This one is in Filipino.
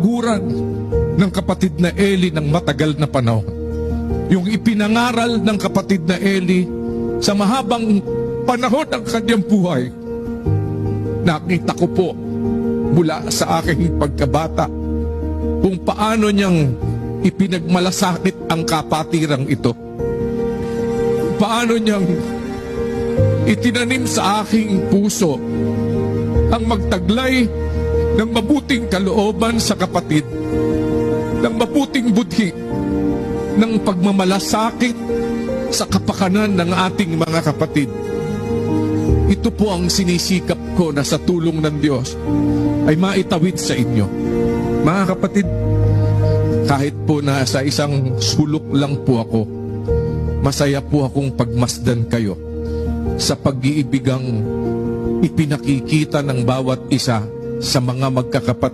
kabaguran ng kapatid na Eli ng matagal na panahon. Yung ipinangaral ng kapatid na Eli sa mahabang panahon ng kanyang buhay. Nakita ko po mula sa aking pagkabata kung paano niyang ipinagmalasakit ang kapatirang ito. Paano niyang itinanim sa aking puso ang magtaglay ng mabuting kalooban sa kapatid, ng mabuting budhi, ng pagmamalasakit sa kapakanan ng ating mga kapatid. Ito po ang sinisikap ko na sa tulong ng Diyos ay maitawid sa inyo. Mga kapatid, kahit po na sa isang sulok lang po ako, masaya po akong pagmasdan kayo sa pag-iibigang ipinakikita ng bawat isa sa mga magkakapatid